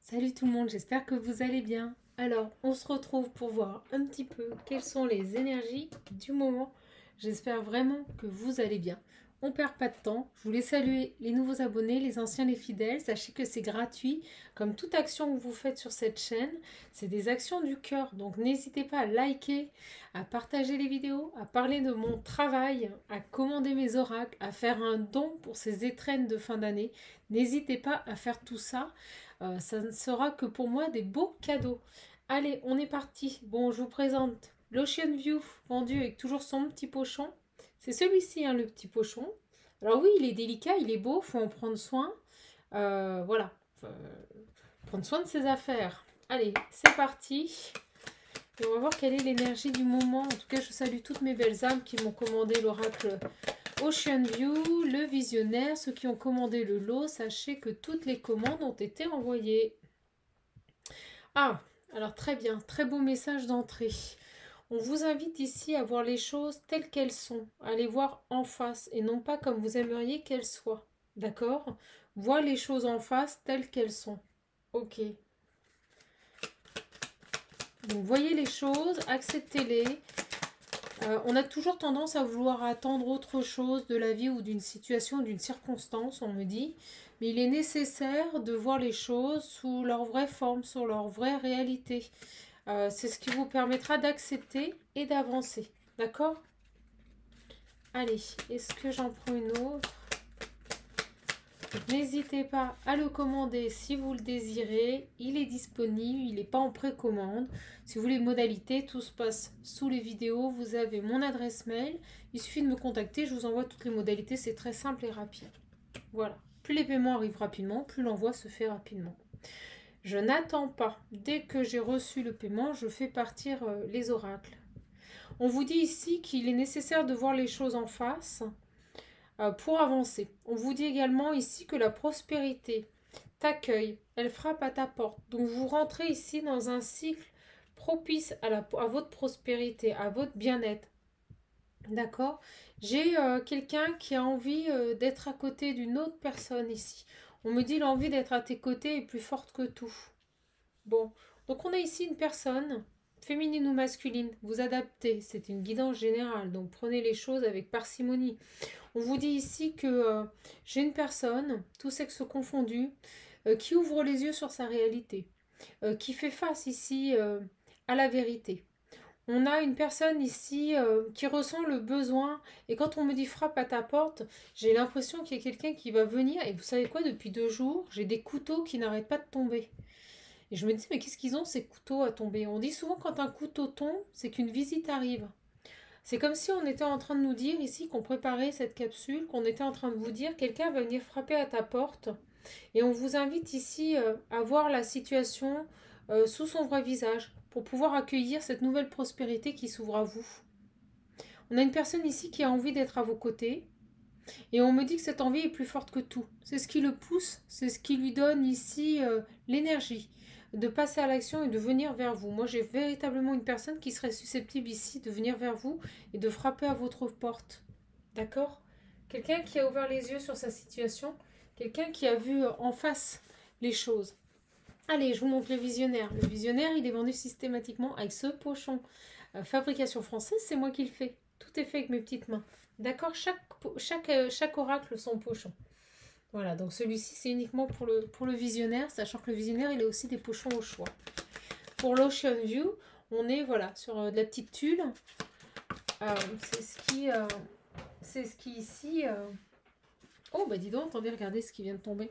Salut tout le monde, j'espère que vous allez bien. Alors, on se retrouve pour voir un petit peu quelles sont les énergies du moment. J'espère vraiment que vous allez bien. On perd pas de temps. Je voulais saluer les nouveaux abonnés, les anciens, les fidèles. Sachez que c'est gratuit. Comme toute action que vous faites sur cette chaîne, c'est des actions du cœur. Donc n'hésitez pas à liker, à partager les vidéos, à parler de mon travail, à commander mes oracles, à faire un don pour ces étrennes de fin d'année. N'hésitez pas à faire tout ça. Ça ne sera que pour moi des beaux cadeaux. Allez, on est parti. Bon, je vous présente l'Ocean View vendu avec toujours son petit pochon. C'est celui-ci, hein, le petit pochon. Alors oui, il est délicat, il est beau, faut en prendre soin. Voilà, prendre soin de ses affaires. Allez, c'est parti. Et on va voir quelle est l'énergie du moment. En tout cas, je salue toutes mes belles âmes qui m'ont commandé l'oracle Ocean View, le visionnaire, ceux qui ont commandé le lot, sachez que toutes les commandes ont été envoyées. Ah, alors très bien, très beau message d'entrée. On vous invite ici à voir les choses telles qu'elles sont, à les voir en face et non pas comme vous aimeriez qu'elles soient. D'accord? Voir les choses en face telles qu'elles sont. Ok. Donc voyez les choses, acceptez-les. On a toujours tendance à vouloir attendre autre chose de la vie ou d'une situation, d'une circonstance, on me dit. Mais il est nécessaire de voir les choses sous leur vraie forme, sous leur vraie réalité. C'est ce qui vous permettra d'accepter et d'avancer. D'accord? Allez, est-ce que j'en prends une autre? N'hésitez pas à le commander si vous le désirez. Il est disponible, il n'est pas en précommande. Si vous voulez les modalités, tout se passe sous les vidéos. Vous avez mon adresse mail. Il suffit de me contacter, je vous envoie toutes les modalités. C'est très simple et rapide. Voilà. Plus les paiements arrivent rapidement, plus l'envoi se fait rapidement. Je n'attends pas. Dès que j'ai reçu le paiement, je fais partir les oracles. On vous dit ici qu'il est nécessaire de voir les choses en face pour avancer. On vous dit également ici que la prospérité t'accueille, elle frappe à ta porte. Donc vous rentrez ici dans un cycle propice à votre prospérité, à votre bien-être. D'accord? J'ai quelqu'un qui a envie d'être à côté d'une autre personne ici. On me dit l'envie d'être à tes côtés est plus forte que tout. Bon, donc on a ici une personne, féminine ou masculine, vous adaptez, c'est une guidance générale, donc prenez les choses avec parcimonie. On vous dit ici que j'ai une personne, tout sexe confondu, qui ouvre les yeux sur sa réalité, qui fait face ici à la vérité. On a une personne ici qui ressent le besoin, et quand on me dit frappe à ta porte, j'ai l'impression qu'il y a quelqu'un qui va venir, et vous savez quoi, depuis 2 jours, j'ai des couteaux qui n'arrêtent pas de tomber. Et je me dis, mais qu'est-ce qu'ils ont ces couteaux à tomber? On dit souvent quand un couteau tombe, c'est qu'une visite arrive. C'est comme si on était en train de nous dire ici qu'on préparait cette capsule, qu'on était en train de vous dire quelqu'un va venir frapper à ta porte et on vous invite ici à voir la situation sous son vrai visage pour pouvoir accueillir cette nouvelle prospérité qui s'ouvre à vous. On a une personne ici qui a envie d'être à vos côtés et on me dit que cette envie est plus forte que tout. C'est ce qui le pousse, c'est ce qui lui donne ici l'énergie de passer à l'action et de venir vers vous. Moi, j'ai véritablement une personne qui serait susceptible ici de venir vers vous et de frapper à votre porte. D'accord? Quelqu'un qui a ouvert les yeux sur sa situation, quelqu'un qui a vu en face les choses. Allez, je vous montre le visionnaire. Le visionnaire, il est vendu systématiquement avec ce pochon. Fabrication française, c'est moi qui le fais. Tout est fait avec mes petites mains. D'accord? Chaque oracle son pochon. Voilà, donc celui-ci, c'est uniquement pour le visionnaire, sachant que le visionnaire, il a aussi des pochons au choix. Pour l'Ocean View, on est voilà, sur de la petite tulle. C'est ce qui ici... Oh, bah dis donc, attendez, regardez ce qui vient de tomber.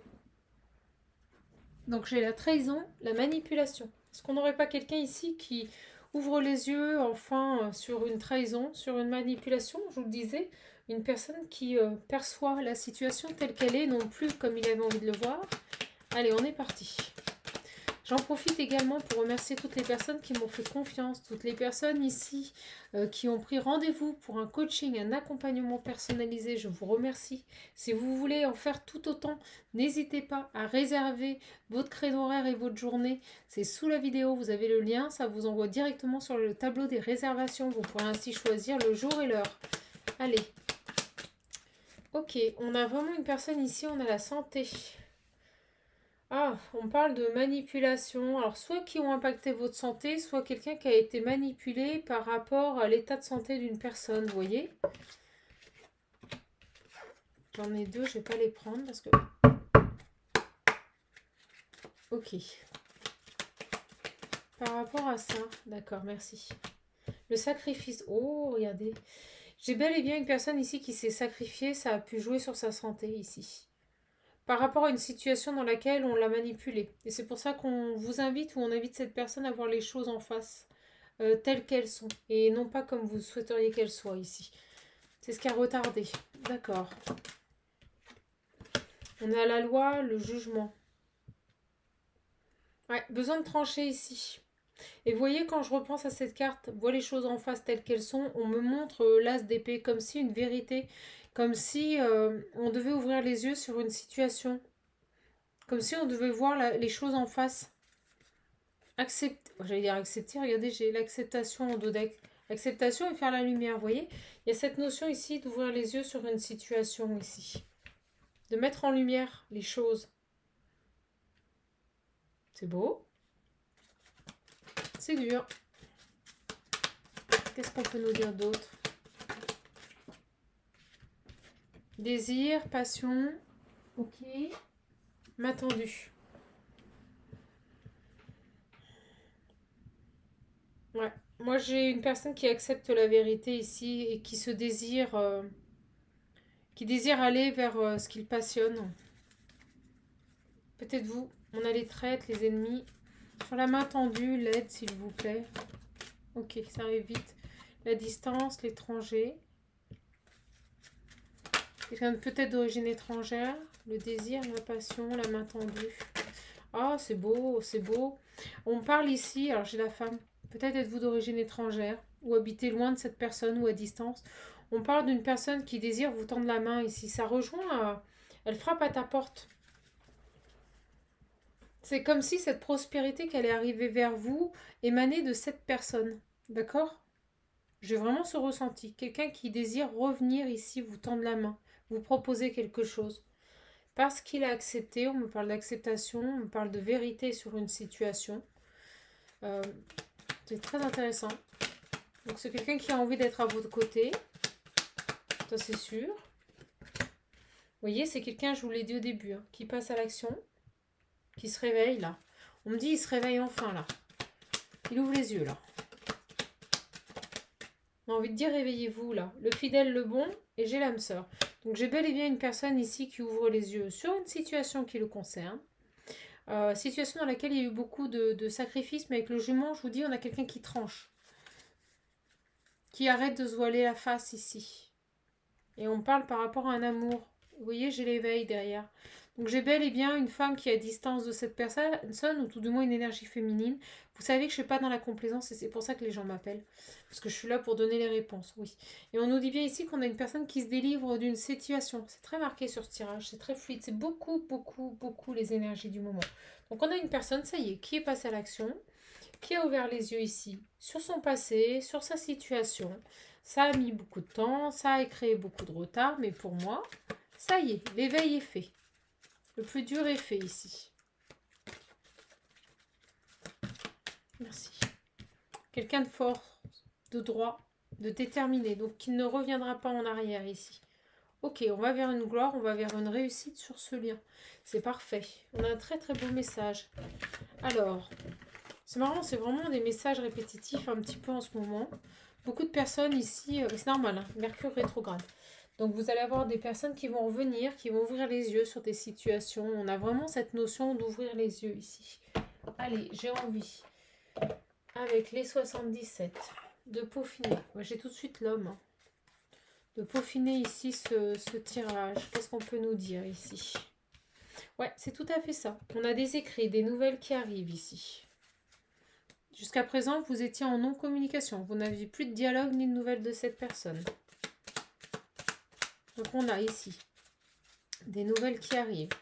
Donc j'ai la trahison, la manipulation. Est-ce qu'on n'aurait pas quelqu'un ici qui ouvre les yeux enfin sur une trahison, sur une manipulation, je vous le disais, une personne qui perçoit la situation telle qu'elle est, non plus comme il avait envie de le voir. Allez, on est parti. J'en profite également pour remercier toutes les personnes qui m'ont fait confiance, toutes les personnes ici qui ont pris rendez-vous pour un coaching, un accompagnement personnalisé. Je vous remercie. Si vous voulez en faire tout autant, n'hésitez pas à réserver votre créneau horaire et votre journée. C'est sous la vidéo, vous avez le lien, ça vous envoie directement sur le tableau des réservations. Vous pourrez ainsi choisir le jour et l'heure. Allez. Ok, on a vraiment une personne ici, on a la santé. Ah, on parle de manipulation. Alors, soit qui ont impacté votre santé, soit quelqu'un qui a été manipulé par rapport à l'état de santé d'une personne, vous voyez? J'en ai deux, je vais pas les prendre parce que... Ok. Par rapport à ça, d'accord, merci. Le sacrifice. Oh, regardez. J'ai bel et bien une personne ici qui s'est sacrifiée, ça a pu jouer sur sa santé ici. Par rapport à une situation dans laquelle on l'a manipulée. Et c'est pour ça qu'on vous invite ou on invite cette personne à voir les choses en face, telles qu'elles sont. Et non pas comme vous souhaiteriez qu'elles soient ici. C'est ce qui a retardé. D'accord. On a la loi, le jugement. Ouais, besoin de trancher ici. Et vous voyez, quand je repense à cette carte, vois les choses en face telles qu'elles sont, on me montre l'as d'épée comme si une vérité, comme si on devait ouvrir les yeux sur une situation, comme si on devait voir les choses en face. Accepter, j'allais dire accepter, regardez, j'ai l'acceptation en dos deck. Acceptation et faire la lumière, vous voyez. Il y a cette notion ici d'ouvrir les yeux sur une situation ici. De mettre en lumière les choses. C'est beau. C'est dur. Qu'est-ce qu'on peut nous dire d'autre? Désir, passion. Ok. Main tendue. Ouais. Moi, j'ai une personne qui accepte la vérité ici et qui se désire, qui désire aller vers ce qu'il passionne. Peut-être vous. On a les traites, les ennemis. Sur la main tendue, l'aide, s'il vous plaît. Ok, ça arrive vite. La distance, l'étranger. Quelqu'un peut-être d'origine étrangère. Le désir, la passion, la main tendue. Ah, c'est beau, c'est beau. On parle ici, alors j'ai la femme. Peut-être êtes-vous d'origine étrangère ou habitez loin de cette personne ou à distance. On parle d'une personne qui désire vous tendre la main ici. Ça rejoint, elle frappe à ta porte. C'est comme si cette prospérité qu'elle est arrivée vers vous émanait de cette personne. D'accord? J'ai vraiment ce ressenti. Quelqu'un qui désire revenir ici, vous tendre la main, vous proposer quelque chose. Parce qu'il a accepté, on me parle d'acceptation, on me parle de vérité sur une situation. C'est très intéressant. Donc c'est quelqu'un qui a envie d'être à votre côté. Ça c'est sûr. Vous voyez, c'est quelqu'un, je vous l'ai dit au début, hein, qui passe à l'action, qui se réveille là. On me dit il se réveille enfin là. Il ouvre les yeux là. On a envie de dire réveillez-vous là. Le fidèle, le bon, et j'ai l'âme sœur. Donc j'ai bel et bien une personne ici qui ouvre les yeux sur une situation qui le concerne. Situation dans laquelle il y a eu beaucoup de sacrifices, mais avec le jument, je vous dis, on a quelqu'un qui tranche. Qui arrête de se voiler la face ici. Et on parle par rapport à un amour. Vous voyez, j'ai l'éveil derrière. Donc j'ai bel et bien une femme qui est à distance de cette personne, ou tout du moins une énergie féminine. Vous savez que je ne suis pas dans la complaisance et c'est pour ça que les gens m'appellent. Parce que je suis là pour donner les réponses, oui. Et on nous dit bien ici qu'on a une personne qui se délivre d'une situation. C'est très marqué sur ce tirage, c'est très fluide. C'est beaucoup, beaucoup, beaucoup les énergies du moment. Donc on a une personne, ça y est, qui est passée à l'action, qui a ouvert les yeux ici sur son passé, sur sa situation. Ça a mis beaucoup de temps, ça a créé beaucoup de retard, mais pour moi, ça y est, l'éveil est fait. Le plus dur est fait ici. Merci. Quelqu'un de fort, de droit, de déterminé, donc qui ne reviendra pas en arrière ici. Ok, on va vers une gloire, on va vers une réussite sur ce lien. C'est parfait. On a un très très beau message. Alors, c'est marrant, c'est vraiment des messages répétitifs un petit peu en ce moment. Beaucoup de personnes ici, c'est normal, hein, Mercure rétrograde. Donc vous allez avoir des personnes qui vont revenir, qui vont ouvrir les yeux sur des situations. On a vraiment cette notion d'ouvrir les yeux ici. Allez, j'ai envie, avec les 77, de peaufiner. Moi, j'ai tout de suite l'homme. Hein. De peaufiner ici ce tirage. Qu'est-ce qu'on peut nous dire ici? Ouais, c'est tout à fait ça. On a des écrits, des nouvelles qui arrivent ici. Jusqu'à présent, vous étiez en non-communication. Vous n'aviez plus de dialogue ni de nouvelles de cette personne. Donc on a ici des nouvelles qui arrivent.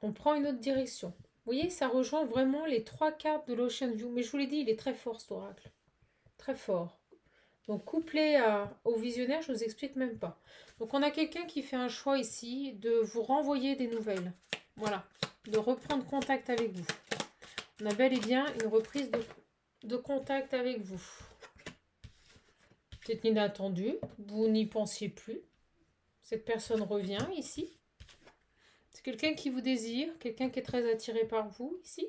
On prend une autre direction. Vous voyez, ça rejoint vraiment les 3 cartes de l'Ocean View. Mais je vous l'ai dit, il est très fort cet oracle. Très fort. Donc couplé au visionnaire, je vous explique même pas. Donc on a quelqu'un qui fait un choix ici de vous renvoyer des nouvelles. Voilà, de reprendre contact avec vous. On a bel et bien une reprise de contact avec vous. C'est inattendu, vous n'y pensiez plus. Cette personne revient ici. C'est quelqu'un qui vous désire, quelqu'un qui est très attiré par vous ici.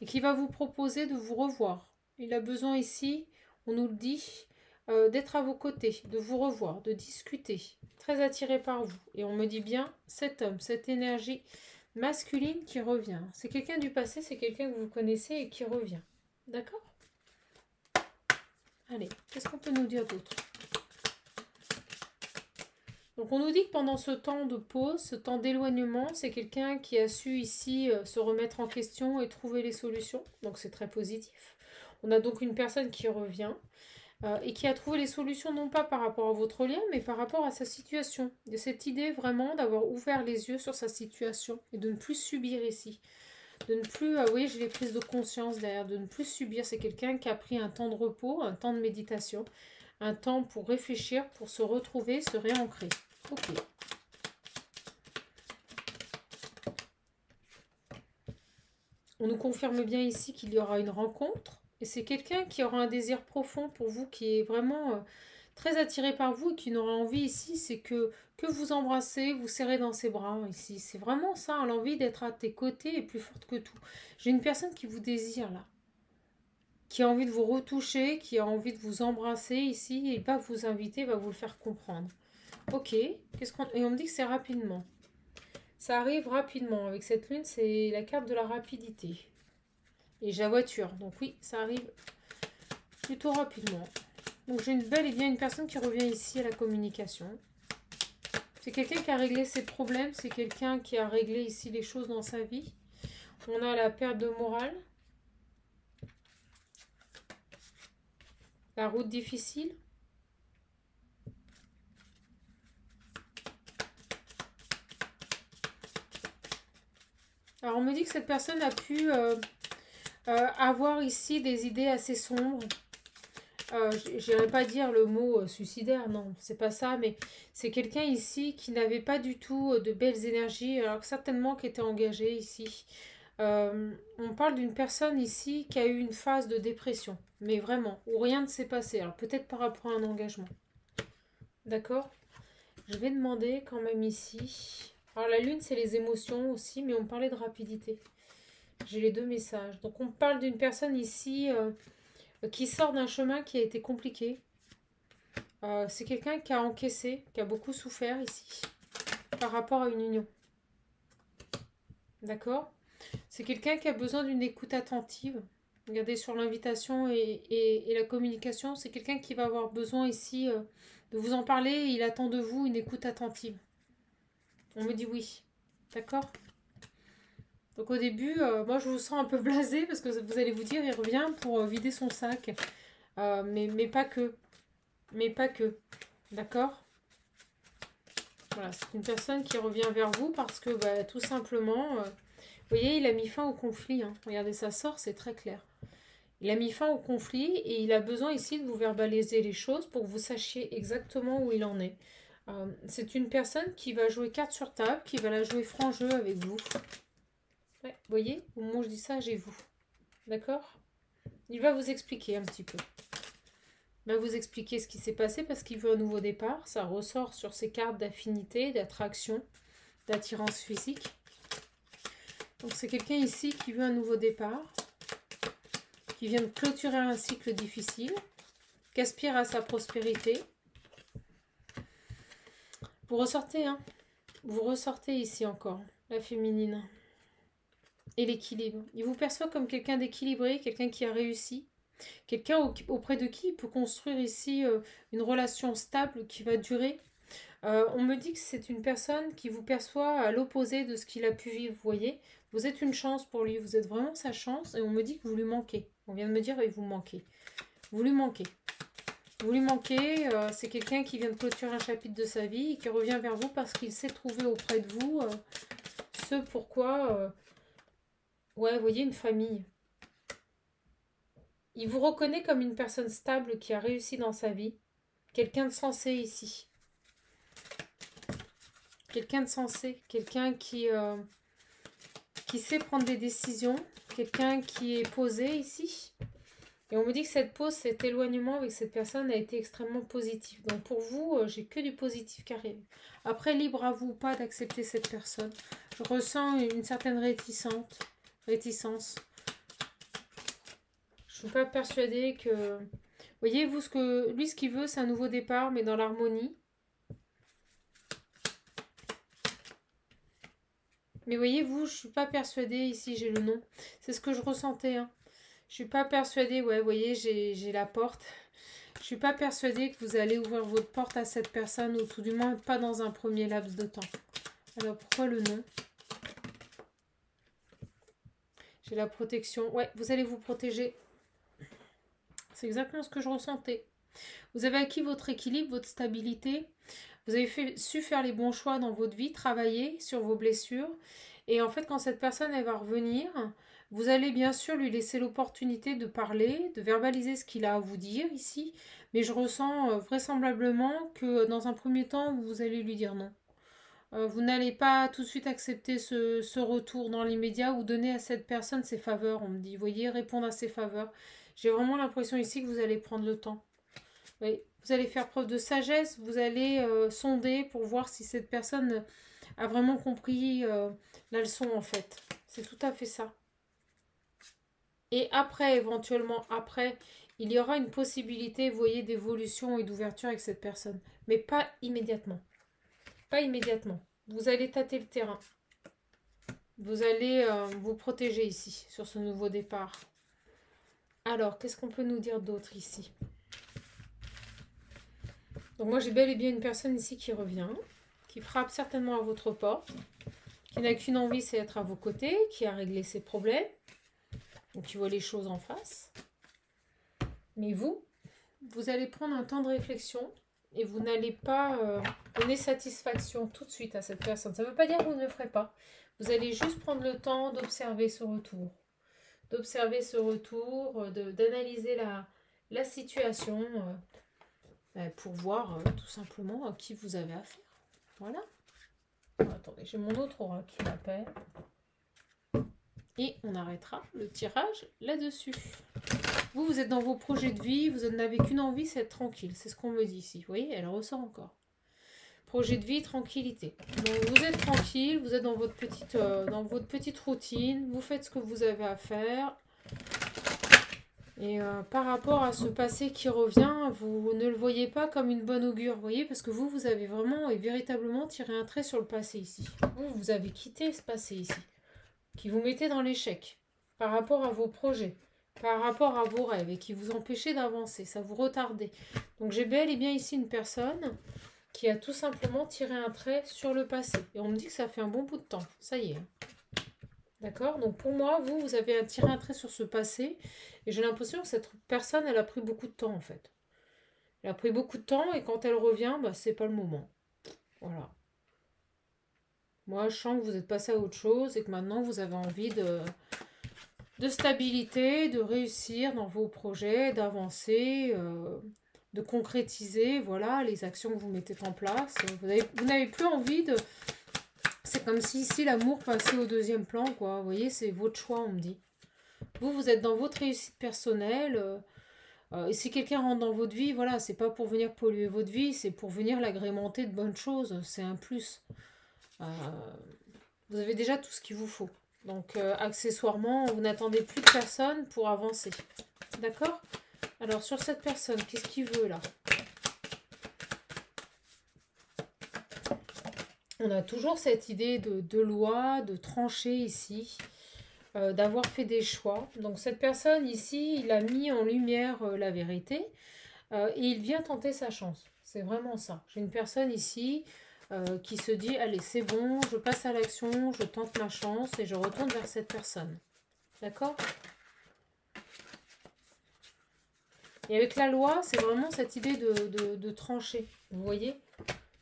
Et qui va vous proposer de vous revoir. Il a besoin ici, on nous le dit, d'être à vos côtés, de vous revoir, de discuter. Très attiré par vous. Et on me dit bien, cet homme, cette énergie masculine qui revient. C'est quelqu'un du passé, c'est quelqu'un que vous connaissez et qui revient. D'accord? Allez, qu'est-ce qu'on peut nous dire d'autre? Donc on nous dit que pendant ce temps de pause, ce temps d'éloignement, c'est quelqu'un qui a su ici se remettre en question et trouver les solutions. Donc c'est très positif. On a donc une personne qui revient et qui a trouvé les solutions non pas par rapport à votre lien, mais par rapport à sa situation. De cette idée vraiment d'avoir ouvert les yeux sur sa situation et de ne plus subir ici. De ne plus, oui, j'ai les prises de conscience derrière, de ne plus subir. C'est quelqu'un qui a pris un temps de repos, un temps de méditation, un temps pour réfléchir, pour se retrouver, se réancrer. Ok. On nous confirme bien ici qu'il y aura une rencontre. Et c'est quelqu'un qui aura un désir profond pour vous, qui est vraiment très attiré par vous et qui n'aura envie ici, c'est que vous embrassez, vous serrez dans ses bras ici. C'est vraiment ça, hein, l'envie d'être à tes côtés est plus forte que tout. J'ai une personne qui vous désire là, qui a envie de vous retoucher, qui a envie de vous embrasser ici, et il va vous inviter, va vous le faire comprendre. Ok, et on me dit que c'est rapidement. Ça arrive rapidement. Avec cette lune, c'est la carte de la rapidité. Et j'ai la voiture. Donc oui, ça arrive plutôt rapidement. Donc j'ai une belle et bien une personne qui revient ici à la communication. C'est quelqu'un qui a réglé ses problèmes. C'est quelqu'un qui a réglé ici les choses dans sa vie. On a la perte de morale. La route difficile. Alors on me dit que cette personne a pu avoir ici des idées assez sombres. Je n'irais pas dire le mot suicidaire, non, c'est pas ça, mais c'est quelqu'un ici qui n'avait pas du tout de belles énergies, alors certainement qui était engagé ici. On parle d'une personne ici qui a eu une phase de dépression, mais vraiment, où rien ne s'est passé, alors peut-être par rapport à un engagement. D'accord? Je vais demander quand même ici. Alors la lune, c'est les émotions aussi, mais on parlait de rapidité. J'ai les deux messages. Donc on parle d'une personne ici qui sort d'un chemin qui a été compliqué. C'est quelqu'un qui a encaissé, qui a beaucoup souffert ici, par rapport à une union. D'accord? C'est quelqu'un qui a besoin d'une écoute attentive. Regardez sur l'invitation et la communication, c'est quelqu'un qui va avoir besoin ici de vous en parler. Et il attend de vous une écoute attentive. On me dit oui. D'accord? Donc au début, moi je vous sens un peu blasé parce que vous allez vous dire, il revient pour vider son sac. Mais pas que. Mais pas que. D'accord? Voilà, c'est une personne qui revient vers vous parce que bah, tout simplement, vous voyez, il a mis fin au conflit. Hein. Regardez, ça sort, c'est très clair. Il a mis fin au conflit et il a besoin ici de vous verbaliser les choses pour que vous sachiez exactement où il en est. C'est une personne qui va jouer carte sur table, qui va la jouer franc jeu avec vous. Ouais, vous voyez, au moment où je dis ça, j'ai vous. D'accord? Il va vous expliquer un petit peu. Il va vous expliquer ce qui s'est passé parce qu'il veut un nouveau départ. Ça ressort sur ses cartes d'affinité, d'attraction, d'attirance physique. Donc c'est quelqu'un ici qui veut un nouveau départ, qui vient de clôturer un cycle difficile, qui aspire à sa prospérité. Vous ressortez, hein? Vous ressortez ici encore, la féminine. Et l'équilibre. Il vous perçoit comme quelqu'un d'équilibré, quelqu'un qui a réussi, quelqu'un auprès de qui il peut construire ici une relation stable qui va durer. On me dit que c'est une personne qui vous perçoit à l'opposé de ce qu'il a pu vivre, vous voyez. Vous êtes une chance pour lui, vous êtes vraiment sa chance et on me dit que vous lui manquez. On vient de me dire et vous manquez. Vous lui manquez. Vous lui manquez, c'est quelqu'un qui vient de clôturer un chapitre de sa vie et qui revient vers vous parce qu'il sait trouver auprès de vous ce pourquoi... ouais, vous voyez, une famille. Il vous reconnaît comme une personne stable qui a réussi dans sa vie. Quelqu'un de sensé ici. Quelqu'un de sensé. Quelqu'un qui sait prendre des décisions. Quelqu'un qui est posé ici. Et on me dit que cette pause, cet éloignement avec cette personne a été extrêmement positif. Donc pour vous, j'ai que du positif qui arrive. Après, libre à vous ou pas d'accepter cette personne. Je ressens une certaine réticence. Je suis pas persuadée que... Voyez, vous, lui, ce qu'il veut, c'est un nouveau départ, mais dans l'harmonie. Mais voyez, vous, je suis pas persuadée, ici, j'ai le nom. C'est ce que je ressentais, hein. Je suis pas persuadée, ouais, vous voyez, j'ai la porte. Je suis pas persuadée que vous allez ouvrir votre porte à cette personne, ou tout du moins pas dans un premier laps de temps. Alors, pourquoi le nom? J'ai la protection. Ouais, vous allez vous protéger. C'est exactement ce que je ressentais. Vous avez acquis votre équilibre, votre stabilité. Vous avez su faire les bons choix dans votre vie, travailler sur vos blessures. Et en fait, quand cette personne elle va revenir, vous allez bien sûr lui laisser l'opportunité de parler, de verbaliser ce qu'il a à vous dire ici. Mais je ressens vraisemblablement que dans un premier temps, vous allez lui dire non. Vous n'allez pas tout de suite accepter ce retour dans l'immédiat ou donner à cette personne ses faveurs. On me dit, vous voyez, répondre à ses faveurs. J'ai vraiment l'impression ici que vous allez prendre le temps. Oui, vous allez faire preuve de sagesse, vous allez sonder pour voir si cette personne a vraiment compris la leçon en fait. C'est tout à fait ça. Et après, éventuellement, après, il y aura une possibilité, vous voyez, d'évolution et d'ouverture avec cette personne. Mais pas immédiatement. Pas immédiatement. Vous allez tâter le terrain. Vous allez vous protéger ici, sur ce nouveau départ. Alors, qu'est-ce qu'on peut nous dire d'autre ici? Donc moi, j'ai bel et bien une personne ici qui revient, qui frappe certainement à votre porte, qui n'a qu'une envie, c'est d'être à vos côtés, qui a réglé ses problèmes, donc qui voit les choses en face. Mais vous allez prendre un temps de réflexion et vous n'allez pas donner satisfaction tout de suite à cette personne. Ça ne veut pas dire que vous ne le ferez pas. Vous allez juste prendre le temps d'observer ce retour. D'analyser la situation pour voir tout simplement à qui vous avez affaire. Voilà. Attendez, j'ai mon autre aura qui m'appelle. Et on arrêtera le tirage là-dessus. Vous êtes dans vos projets de vie, vous n'avez qu'une envie, c'est être tranquille. C'est ce qu'on me dit ici. Vous voyez, elle ressort encore. Projet de vie, tranquillité. Donc vous êtes tranquille, vous êtes dans votre petite routine, vous faites ce que vous avez à faire. Et par rapport à ce passé qui revient, vous ne le voyez pas comme une bonne augure, vous voyez, parce que vous avez vraiment et véritablement tiré un trait sur le passé ici. Vous avez quitté ce passé ici, qui vous mettait dans l'échec, par rapport à vos projets, par rapport à vos rêves, et qui vous empêchait d'avancer, ça vous retardait. Donc j'ai bel et bien ici une personne qui a tout simplement tiré un trait sur le passé. Et on me dit que ça fait un bon bout de temps, ça y est. D'accord? Donc pour moi, vous avez tiré un trait sur ce passé. Et j'ai l'impression que cette personne, elle a pris beaucoup de temps en fait. Elle a pris beaucoup de temps et quand elle revient, bah, c'est pas le moment. Voilà. Moi, je sens que vous êtes passé à autre chose et que maintenant, vous avez envie de stabilité, de réussir dans vos projets, d'avancer, de concrétiser, voilà, les actions que vous mettez en place. Vous n'avez plus envie de... C'est comme si ici l'amour passait au deuxième plan, quoi. Vous voyez, c'est votre choix, on me dit. Vous êtes dans votre réussite personnelle. Et si quelqu'un rentre dans votre vie, voilà, c'est pas pour venir polluer votre vie, c'est pour venir l'agrémenter de bonnes choses. C'est un plus. Vous avez déjà tout ce qu'il vous faut. Donc, accessoirement, vous n'attendez plus de personne pour avancer. D'accord? Alors, sur cette personne, qu'est-ce qu'il veut là? On a toujours cette idée de loi, de trancher ici, d'avoir fait des choix. Donc cette personne ici, il a mis en lumière la vérité et il vient tenter sa chance. C'est vraiment ça. J'ai une personne ici qui se dit, allez c'est bon, je passe à l'action, je tente ma chance et je retourne vers cette personne. D'accord? Et avec la loi, c'est vraiment cette idée de trancher. Vous voyez?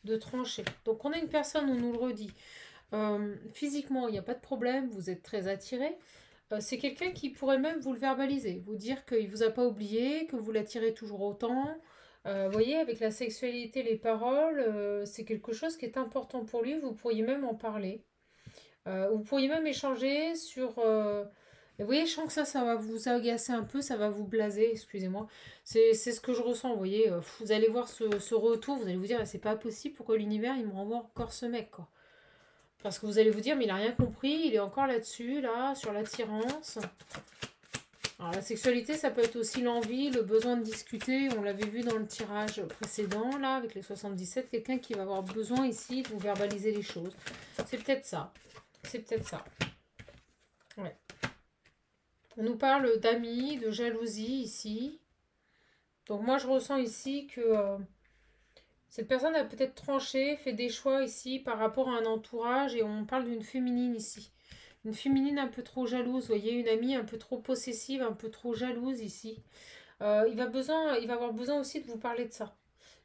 De trancher. Donc on a une personne, on nous le redit. Physiquement, il n'y a pas de problème, vous êtes très attiré. C'est quelqu'un qui pourrait même vous le verbaliser, vous dire qu'il ne vous a pas oublié, que vous l'attirez toujours autant. Vous voyez, avec la sexualité, les paroles, c'est quelque chose qui est important pour lui, vous pourriez même en parler. Vous pourriez même échanger sur... vous voyez, je sens que ça va vous agacer un peu, ça va vous blaser, excusez-moi. C'est ce que je ressens, vous voyez. Vous allez voir ce retour, vous allez vous dire, ah, c'est pas possible, pourquoi l'univers, il me renvoie encore ce mec, quoi. Parce que vous allez vous dire, mais il n'a rien compris, il est encore là-dessus, là, sur l'attirance. Alors la sexualité, ça peut être aussi l'envie, le besoin de discuter. On l'avait vu dans le tirage précédent, là, avec les 77. Quelqu'un qui va avoir besoin ici de vous verbaliser les choses. C'est peut-être ça. C'est peut-être ça. Ouais. On nous parle d'amis, de jalousie ici. Donc moi, je ressens ici que cette personne a peut-être tranché, fait des choix ici par rapport à un entourage. Et on parle d'une féminine ici. Une féminine un peu trop jalouse, vous voyez, une amie un peu trop possessive, un peu trop jalouse ici. Il va avoir besoin aussi de vous parler de ça.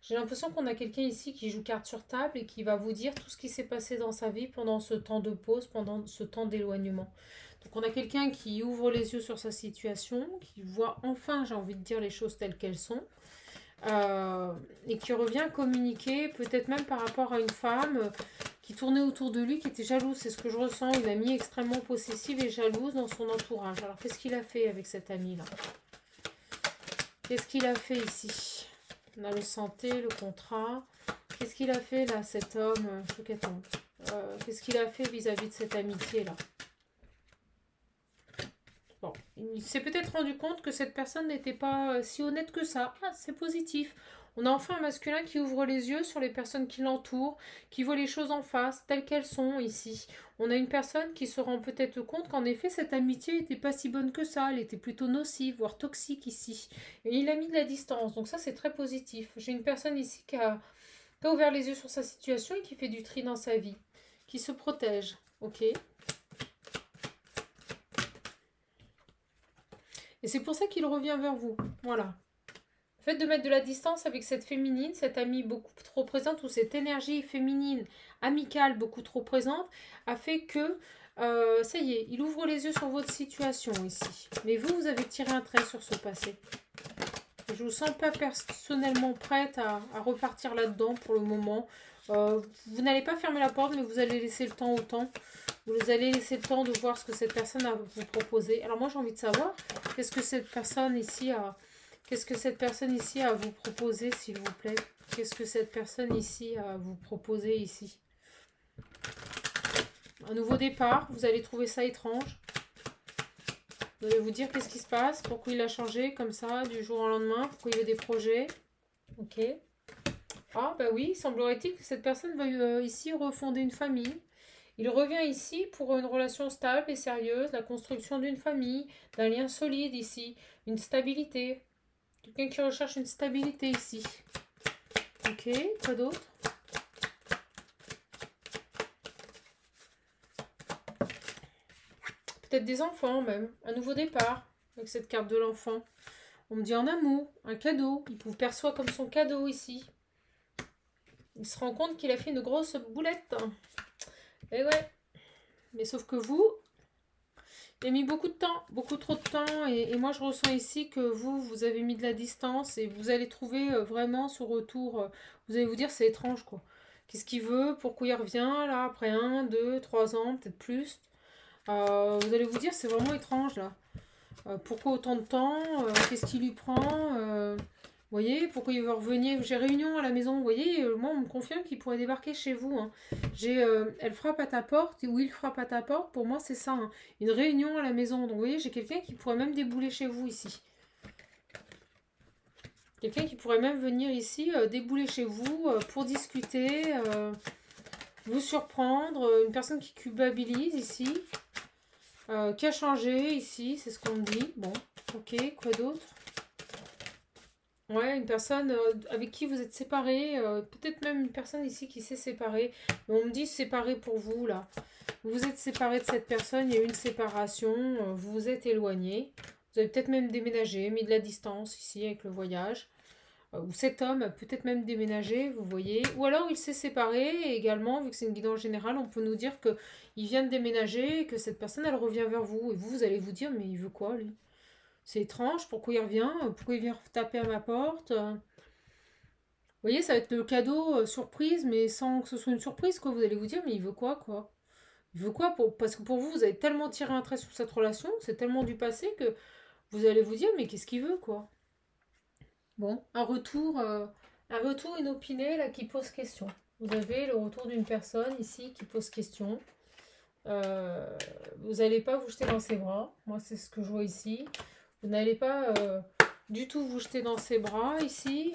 J'ai l'impression qu'on a quelqu'un ici qui joue carte sur table et qui va vous dire tout ce qui s'est passé dans sa vie pendant ce temps de pause, pendant ce temps d'éloignement. Donc on a quelqu'un qui ouvre les yeux sur sa situation, qui voit enfin, j'ai envie de dire, les choses telles qu'elles sont. Et qui revient communiquer, peut-être même par rapport à une femme qui tournait autour de lui, qui était jalouse. C'est ce que je ressens, une amie extrêmement possessive et jalouse dans son entourage. Alors qu'est-ce qu'il a fait avec cette amie-là? Qu'est-ce qu'il a fait ici? On a le santé, le contrat. Qu'est-ce qu'il a fait là, cet homme? Qu'est-ce qu'il a fait vis-à-vis de cette amitié-là? Bon, il s'est peut-être rendu compte que cette personne n'était pas si honnête que ça. Ah, c'est positif. On a enfin un masculin qui ouvre les yeux sur les personnes qui l'entourent, qui voit les choses en face, telles qu'elles sont ici. On a une personne qui se rend peut-être compte qu'en effet, cette amitié n'était pas si bonne que ça. Elle était plutôt nocive, voire toxique ici. Et il a mis de la distance. Donc ça, c'est très positif. J'ai une personne ici qui a ouvert les yeux sur sa situation et qui fait du tri dans sa vie. Qui se protège. Ok. Et c'est pour ça qu'il revient vers vous. Voilà. Le fait de mettre de la distance avec cette féminine, cette amie beaucoup trop présente, ou cette énergie féminine, amicale beaucoup trop présente, a fait que, ça y est, il ouvre les yeux sur votre situation ici. Mais vous, vous avez tiré un trait sur ce passé. Je ne vous sens pas personnellement prête à repartir là-dedans pour le moment. Vous n'allez pas fermer la porte, mais vous allez laisser le temps au temps. Vous allez laisser le temps de voir ce que cette personne a à vous proposer. Alors moi, j'ai envie de savoir, qu'est-ce que cette personne ici a à vous proposer, s'il vous plaît? Qu'est-ce que cette personne ici a à vous proposer ici? Un nouveau départ, vous allez trouver ça étrange. Vous allez vous dire qu'est-ce qui se passe, pourquoi il a changé comme ça du jour au lendemain, pourquoi il veut des projets. Ok. Ah bah oui, semblerait-il que cette personne veuille ici refonder une famille. Il revient ici pour une relation stable et sérieuse, la construction d'une famille, d'un lien solide ici, une stabilité. Quelqu'un qui recherche une stabilité ici. Ok, quoi d'autre? Peut-être des enfants même, un nouveau départ avec cette carte de l'enfant. On me dit en amour, un cadeau, il vous perçoit comme son cadeau ici. Il se rend compte qu'il a fait une grosse boulette. Et ouais, mais sauf que vous, il a mis beaucoup de temps, beaucoup trop de temps. Et moi, je ressens ici que vous avez mis de la distance et vous allez trouver vraiment ce retour. Vous allez vous dire, c'est étrange, quoi. Qu'est-ce qu'il veut? Pourquoi il revient, là, après 1, 2, 3 ans, peut-être plus? Vous allez vous dire, c'est vraiment étrange, là. Pourquoi autant de temps? Qu'est-ce qui lui prend? Vous voyez, pourquoi il veut revenir? J'ai réunion à la maison, vous voyez, moi on me confirme qu'il pourrait débarquer chez vous. Hein. Elle frappe à ta porte, ou il frappe à ta porte, pour moi c'est ça, hein. Une réunion à la maison. Donc vous voyez, j'ai quelqu'un qui pourrait même débouler chez vous ici. Quelqu'un qui pourrait même venir ici, débouler chez vous pour discuter, vous surprendre. Une personne qui culpabilise ici, qui a changé ici, c'est ce qu'on me dit. Bon, ok, quoi d'autre? Ouais, une personne avec qui vous êtes séparés, peut-être même une personne ici qui s'est séparée. Mais on me dit séparé pour vous, là. Vous vous êtes séparé de cette personne, il y a eu une séparation, vous vous êtes éloigné. Vous avez peut-être même déménagé, mis de la distance ici avec le voyage. Ou cet homme a peut-être même déménagé, vous voyez. Ou alors il s'est séparé, et également, vu que c'est une guidance générale, on peut nous dire qu'il vient de déménager et que cette personne, elle revient vers vous. Et vous, vous allez vous dire, mais il veut quoi, lui? C'est étrange, pourquoi il revient? Pourquoi il vient taper à ma porte? Vous voyez, ça va être le cadeau surprise, mais sans que ce soit une surprise, quoi. Vous allez vous dire, mais il veut quoi? Il veut quoi Parce que pour vous, vous avez tellement tiré un trait sur cette relation, c'est tellement du passé que vous allez vous dire, mais qu'est-ce qu'il veut, quoi? Bon, un retour inopiné là qui pose question. Vous avez le retour d'une personne ici qui pose question. Vous n'allez pas vous jeter dans ses bras. Moi, c'est ce que je vois ici. Vous n'allez pas du tout vous jeter dans ses bras ici.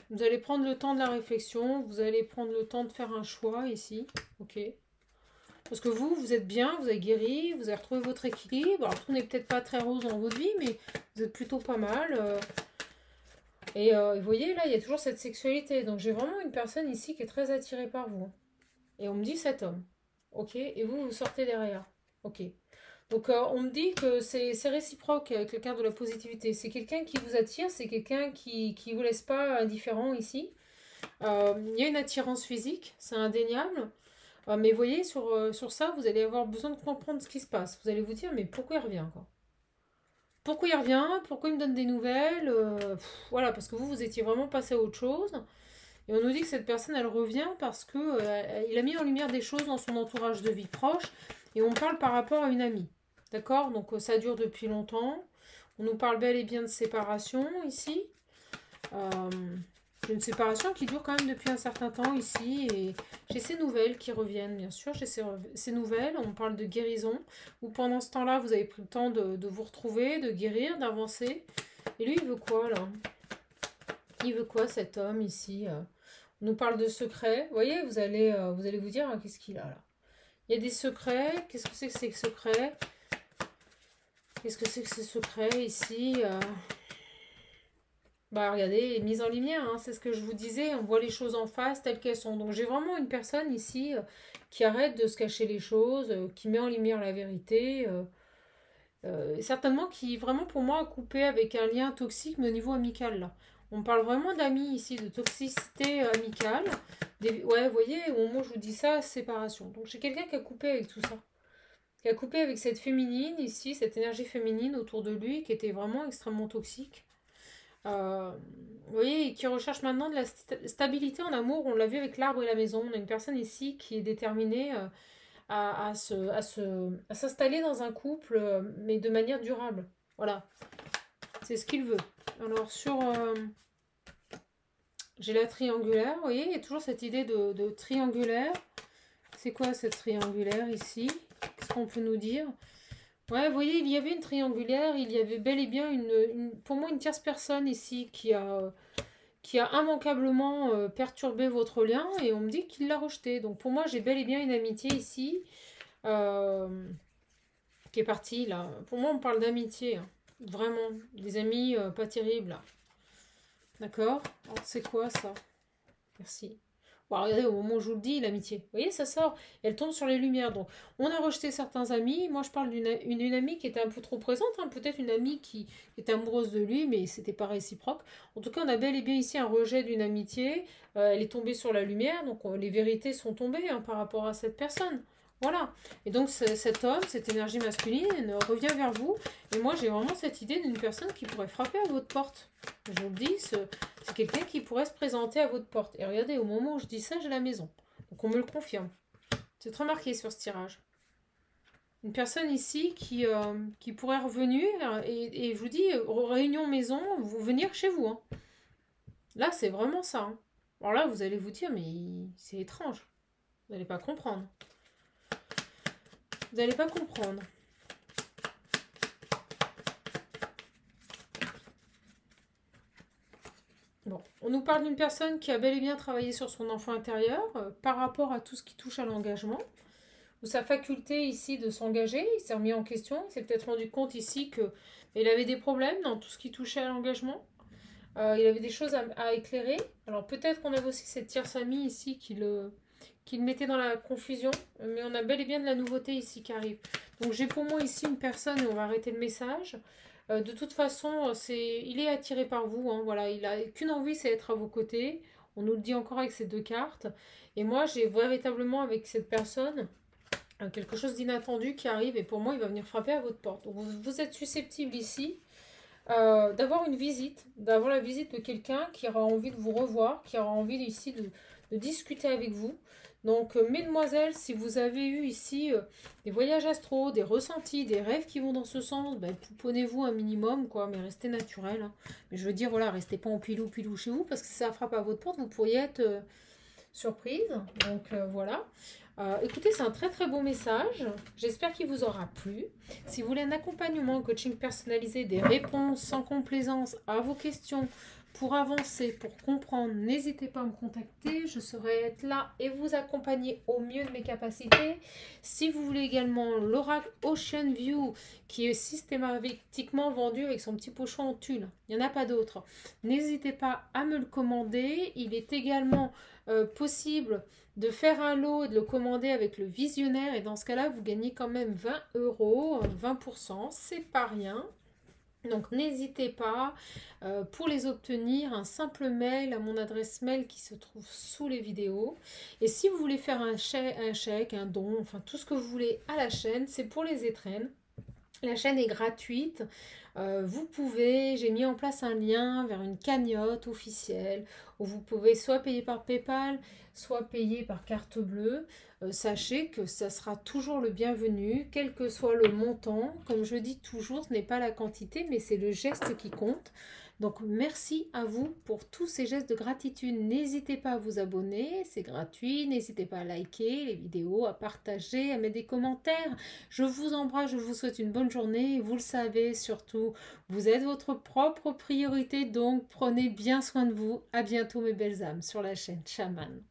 Vous allez prendre le temps de la réflexion. Vous allez prendre le temps de faire un choix ici. Ok. Parce que vous êtes bien, vous avez guéri, vous avez retrouvé votre équilibre. Alors, tout n'est peut-être pas très rose dans votre vie, mais vous êtes plutôt pas mal. Et vous voyez, là, il y a toujours cette sexualité. Donc, j'ai vraiment une personne ici qui est très attirée par vous. Et on me dit cet homme. Ok. Et vous, vous sortez derrière. Ok. Donc, on me dit que c'est réciproque avec le cadre de la positivité. C'est quelqu'un qui vous attire, c'est quelqu'un qui ne vous laisse pas indifférent ici. Il y a une attirance physique, c'est indéniable. Mais vous voyez, sur ça, vous allez avoir besoin de comprendre ce qui se passe. Vous allez vous dire, mais pourquoi il revient, quoi? Pourquoi il revient? Pourquoi il me donne des nouvelles? Voilà, parce que vous étiez vraiment passé à autre chose. Et on nous dit que cette personne, elle revient parce que il a mis en lumière des choses dans son entourage de vie proche. Et on parle par rapport à une amie. D'accord? Donc ça dure depuis longtemps. On nous parle bel et bien de séparation ici. J'ai une séparation qui dure quand même depuis un certain temps ici. Et j'ai ces nouvelles qui reviennent, bien sûr. J'ai ces nouvelles. On parle de guérison. Ou pendant ce temps-là, vous avez pris le temps de vous retrouver, de guérir, d'avancer. Et lui, il veut quoi, là? Il veut quoi, cet homme ici? On nous parle de secrets. Vous voyez, vous allez vous dire, hein, qu'est-ce qu'il a là? Il y a des secrets. Qu'est-ce que c'est que ces secrets? Qu'est-ce que c'est que ces secrets ici? Bah regardez, mise en lumière, hein, c'est ce que je vous disais, on voit les choses en face telles qu'elles sont. Donc j'ai vraiment une personne ici qui arrête de se cacher les choses, qui met en lumière la vérité, et certainement qui vraiment pour moi a coupé avec un lien toxique mais au niveau amical là. On parle vraiment d'amis ici, de toxicité amicale. Ouais, vous voyez, au moment où je vous dis ça, séparation. Donc j'ai quelqu'un qui a coupé avec tout ça. Qui a coupé avec cette féminine ici, cette énergie féminine autour de lui qui était vraiment extrêmement toxique. Vous voyez, qui recherche maintenant de la stabilité en amour. On l'a vu avec l'arbre et la maison. On a une personne ici qui est déterminée à s'installer dans un couple, mais de manière durable. Voilà, c'est ce qu'il veut. Alors, j'ai la triangulaire, vous voyez, il y a toujours cette idée de triangulaire. C'est quoi cette triangulaire ici? Qu'est-ce qu'on peut nous dire? Ouais, vous voyez, il y avait une triangulaire, il y avait bel et bien pour moi une tierce personne ici qui a immanquablement perturbé votre lien et on me dit qu'il l'a rejeté. Donc pour moi, j'ai bel et bien une amitié ici qui est partie là. Pour moi, on parle d'amitié, hein. Vraiment, des amis pas terribles là. D'accord? Alors c'est quoi ça? Merci. Bon, regardez, au moment où je vous le dis, l'amitié. Vous voyez, ça sort. Elle tombe sur les lumières. Donc, on a rejeté certains amis. Moi, je parle d'une amie qui était un peu trop présente. Hein. Peut-être une amie qui était amoureuse de lui, mais c'était pas réciproque. En tout cas, on a bel et bien ici un rejet d'une amitié. Elle est tombée sur la lumière. Donc, les vérités sont tombées hein, par rapport à cette personne. Voilà. Et donc, cet homme, cette énergie masculine, revient vers vous. Et moi, j'ai vraiment cette idée d'une personne qui pourrait frapper à votre porte. Je vous le dis, c'est quelqu'un qui pourrait se présenter à votre porte. Et regardez, au moment où je dis ça, j'ai la maison. Donc, on me le confirme. C'est très marqué sur ce tirage. Une personne ici qui pourrait revenir. Et je vous dis, réunion maison, vous venir chez vous. Hein. Là, c'est vraiment ça. Hein. Alors là, vous allez vous dire, mais c'est étrange. Vous n'allez pas comprendre. Vous n'allez pas comprendre. Bon, on nous parle d'une personne qui a bel et bien travaillé sur son enfant intérieur par rapport à tout ce qui touche à l'engagement. Ou sa faculté ici de s'engager, il s'est remis en question, il s'est peut-être rendu compte ici qu'il avait des problèmes dans tout ce qui touchait à l'engagement. Il avait des choses à éclairer. Alors peut-être qu'on avait aussi cette tierce amie ici qui le mettait dans la confusion, mais on a bel et bien de la nouveauté ici qui arrive. Donc j'ai pour moi ici une personne, et on va arrêter le message, De toute façon, il est attiré par vous, hein, voilà, il a qu'une envie, c'est être à vos côtés. On nous le dit encore avec ces deux cartes. Et moi, j'ai véritablement avec cette personne quelque chose d'inattendu qui arrive et pour moi, il va venir frapper à votre porte. Donc, vous êtes susceptible ici d'avoir une visite, d'avoir la visite de quelqu'un qui aura envie de vous revoir, qui aura envie ici de discuter avec vous. Donc, mesdemoiselles, si vous avez eu ici des voyages astraux, des ressentis, des rêves qui vont dans ce sens, ben, pouponnez-vous un minimum, quoi, mais restez naturel, hein. Mais je veux dire, voilà, restez pas en pilou chez vous, parce que si ça frappe à votre porte, vous pourriez être surprise. Donc, voilà. Écoutez, c'est un très très beau message. J'espère qu'il vous aura plu. Si vous voulez un accompagnement, un coaching personnalisé, des réponses sans complaisance à vos questions pour avancer, pour comprendre, n'hésitez pas à me contacter. Je serai être là et vous accompagner au mieux de mes capacités. Si vous voulez également l'oracle Ocean View qui est systématiquement vendu avec son petit pochon en tulle, il n'y en a pas d'autre. N'hésitez pas à me le commander. Il est également possible de faire un lot et de le commander avec le visionnaire et dans ce cas-là vous gagnez quand même 20 €, 20%, c'est pas rien. Donc n'hésitez pas pour les obtenir un simple mail à mon adresse mail qui se trouve sous les vidéos. Et si vous voulez faire un chèque, un don, enfin tout ce que vous voulez à la chaîne, c'est pour les étrennes. La chaîne est gratuite. Vous pouvez, j'ai mis en place un lien vers une cagnotte officielle où vous pouvez soit payer par PayPal, soit payer par carte bleue. Sachez que ça sera toujours le bienvenu, quel que soit le montant. Comme je dis toujours, ce n'est pas la quantité, mais c'est le geste qui compte. Donc merci à vous pour tous ces gestes de gratitude. N'hésitez pas à vous abonner, c'est gratuit. N'hésitez pas à liker les vidéos, à partager, à mettre des commentaires. Je vous embrasse, je vous souhaite une bonne journée. Et vous le savez surtout, vous êtes votre propre priorité, donc prenez bien soin de vous. À bientôt mes belles âmes sur la chaîne Chaman.